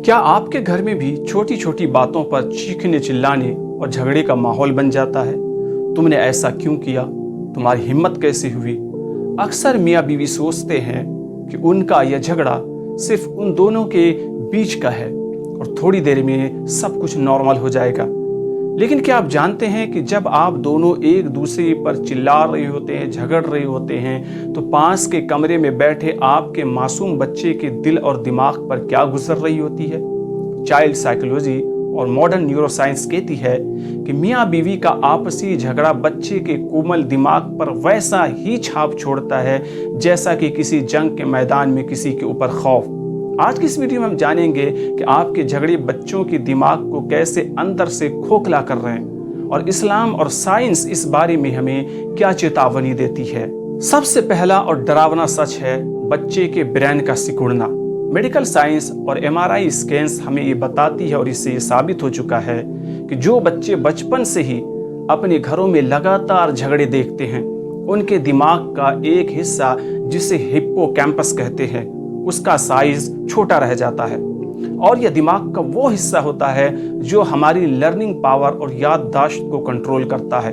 क्या आपके घर में भी छोटी छोटी बातों पर चीखने चिल्लाने और झगड़े का माहौल बन जाता है? तुमने ऐसा क्यों किया? तुम्हारी हिम्मत कैसे हुई? अक्सर मियाँ बीवी सोचते हैं कि उनका यह झगड़ा सिर्फ उन दोनों के बीच का है और थोड़ी देर में सब कुछ नॉर्मल हो जाएगा। लेकिन क्या आप जानते हैं कि जब आप दोनों एक दूसरे पर चिल्ला रहे होते हैं, झगड़ रहे होते हैं, तो पास के कमरे में बैठे आपके मासूम बच्चे के दिल और दिमाग पर क्या गुजर रही होती है? चाइल्ड साइकोलॉजी और मॉडर्न न्यूरोसाइंस कहती है कि मियाँ बीवी का आपसी झगड़ा बच्चे के कोमल दिमाग पर वैसा ही छाप छोड़ता है जैसा कि किसी जंग के मैदान में किसी के ऊपर खौफ। आज की इस वीडियो में हम जानेंगे कि आपके झगड़े बच्चों के दिमाग को कैसे अंदर से खोखला कर रहे हैं और इस्लाम और साइंस इस बारे में हमें क्या चेतावनी देती है। सबसे पहला और डरावना सच है बच्चे के ब्रेन का सिकुड़ना। मेडिकल साइंस और MRI स्कैन्स हमें ये बताती है और इससे ये साबित हो चुका है कि जो बच्चे बचपन से ही अपने घरों में लगातार झगड़े देखते हैं, उनके दिमाग का एक हिस्सा जिसे हिप्पोकैम्पस कहते हैं, उसका साइज छोटा रह जाता है और यह दिमाग का वो हिस्सा होता है जो हमारी लर्निंग पावर और याददाश्त को कंट्रोल करता है।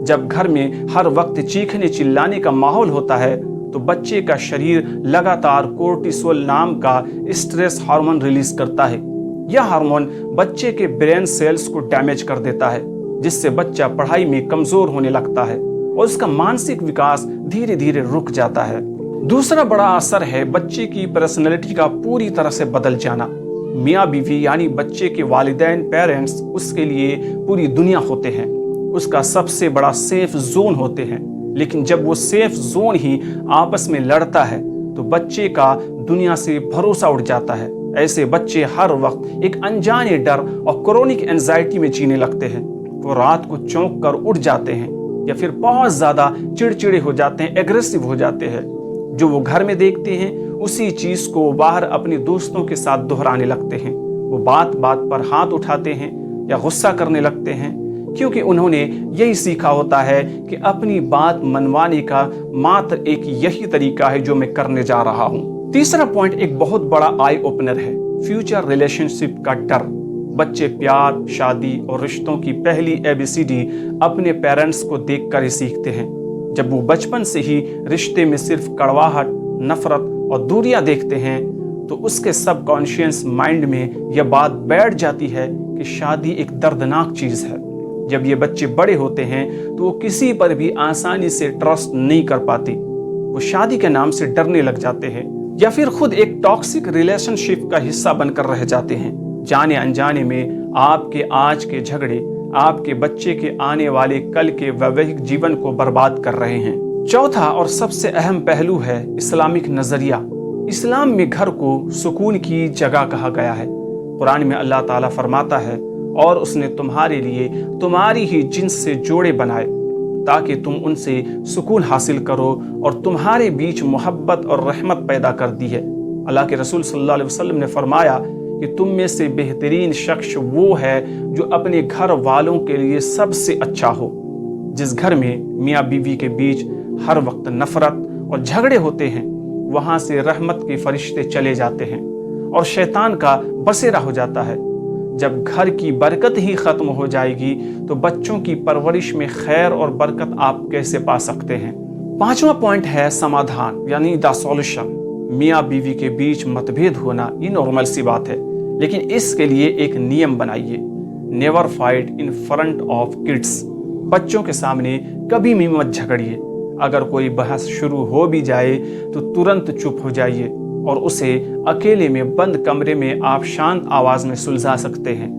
जब घर में हर वक्त चीखने चिल्लाने का माहौल होता है तो बच्चे का शरीर लगातार कोर्टिसोल नाम का स्ट्रेस हार्मोन रिलीज करता है। यह हार्मोन बच्चे के ब्रेन सेल्स को डैमेज कर देता है, जिससे बच्चा पढ़ाई में कमजोर होने लगता है और उसका मानसिक विकास धीरे धीरे रुक जाता है। दूसरा बड़ा असर है बच्चे की पर्सनैलिटी का पूरी तरह से बदल जाना। मियाँ बीवी यानी बच्चे के वालिदैन, पेरेंट्स उसके लिए पूरी दुनिया होते हैं, उसका सबसे बड़ा सेफ जोन होते हैं। लेकिन जब वो सेफ जोन ही आपस में लड़ता है तो बच्चे का दुनिया से भरोसा उठ जाता है। ऐसे बच्चे हर वक्त एक अनजाने डर और क्रोनिक एंजाइटी में जीने लगते हैं। वो रात को चौंक कर उठ जाते हैं या फिर बहुत ज्यादा चिड़चिड़े हो जाते हैं, एग्रेसिव हो जाते हैं। जो वो घर में देखते हैं उसी चीज को बाहर अपने दोस्तों के साथ दोहराने लगते हैं। वो बात बात पर हाथ उठाते हैं या गुस्सा करने लगते हैं, क्योंकि उन्होंने यही सीखा होता है कि अपनी बात मनवाने का मात्र एक यही तरीका है जो मैं करने जा रहा हूँ। तीसरा पॉइंट एक बहुत बड़ा आई ओपनर है, फ्यूचर रिलेशनशिप का डर। बच्चे प्यार, शादी और रिश्तों की पहली ABCD अपने पेरेंट्स को देखकर ही सीखते हैं। जब वो बचपन से ही रिश्ते में सिर्फ कड़वाहट, नफरत और दूरियां देखते हैं तो उसके सबकॉन्शियस माइंड में यह बात बैठ जाती है कि शादी एक दर्दनाक चीज है। जब ये बच्चे बड़े होते हैं तो वो किसी पर भी आसानी से ट्रस्ट नहीं कर पाते। वो शादी के नाम से डरने लग जाते हैं या फिर खुद एक टॉक्सिक रिलेशनशिप का हिस्सा बनकर रह जाते हैं। जाने अनजाने में आपके आज के झगड़े आपके बच्चे के आने वाले कल के वैवाहिक जीवन को बर्बाद कर रहे हैं। चौथा और सबसे अहम पहलू है इस्लामिक नजरिया। इस्लाम में घर को सुकून की जगह कहा गया है। कुरान में अल्लाह ताला फरमाता है, और उसने तुम्हारे लिए तुम्हारी ही जिन्स से जोड़े बनाए ताकि तुम उनसे सुकून हासिल करो और तुम्हारे बीच मोहब्बत और रहमत पैदा कर दी है। अल्लाह के रसूल सल्लल्लाहु अलैहि वसल्लम ने फरमाया कि तुम में से बेहतरीन शख्स वो है जो अपने घर वालों के लिए सबसे अच्छा हो। जिस घर में मियाँ बीवी के बीच हर वक्त नफरत और झगड़े होते हैं, वहां से रहमत के फरिश्ते चले जाते हैं और शैतान का बसेरा हो जाता है। जब घर की बरकत ही खत्म हो जाएगी तो बच्चों की परवरिश में खैर और बरकत आप कैसे पा सकते हैं? पांचवा पॉइंट है समाधान यानी द सॉल्यूशन। मियाँ बीवी के बीच मतभेद होना ये नॉर्मल सी बात है, लेकिन इसके लिए एक नियम बनाइए, never fight in front of kids. बच्चों के सामने कभी भी मत झगड़िए। अगर कोई बहस शुरू हो भी जाए तो तुरंत चुप हो जाइए और उसे अकेले में बंद कमरे में आप शांत आवाज में सुलझा सकते हैं।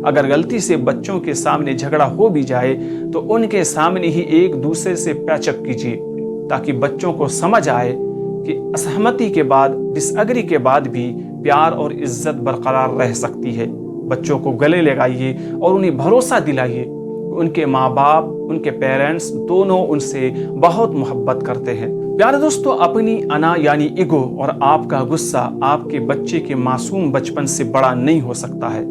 अगर गलती से बच्चों के सामने झगड़ा हो भी जाए तो उनके सामने ही एक दूसरे से पैचअप कीजिए, ताकि बच्चों को समझ आए कि असहमति के बाद, डिसएग्री के बाद भी प्यार और इज्जत बरकरार रह सकती है। बच्चों को गले लगाइए और उन्हें भरोसा दिलाइए। उनके माँ बाप, उनके पेरेंट्स दोनों उनसे बहुत मोहब्बत करते हैं। प्यारे दोस्तों, अपनी अना यानी ईगो और आपका गुस्सा आपके बच्चे के मासूम बचपन से बड़ा नहीं हो सकता है।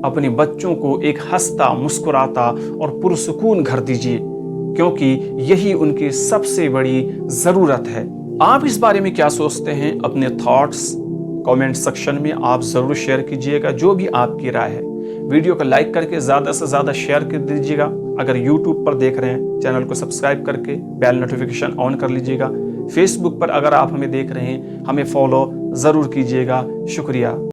अपने बच्चों को एक हंसता, मुस्कुराता और पुरसुकून घर दीजिए, क्योंकि यही उनकी सबसे बड़ी जरूरत है। आप इस बारे में क्या सोचते हैं? अपने थॉट्स कमेंट सेक्शन में आप ज़रूर शेयर कीजिएगा जो भी आपकी राय है। वीडियो को लाइक करके ज़्यादा से ज़्यादा शेयर कर दीजिएगा। अगर यूट्यूब पर देख रहे हैं चैनल को सब्सक्राइब करके बेल नोटिफिकेशन ऑन कर लीजिएगा। फेसबुक पर अगर आप हमें देख रहे हैं हमें फॉलो ज़रूर कीजिएगा। शुक्रिया।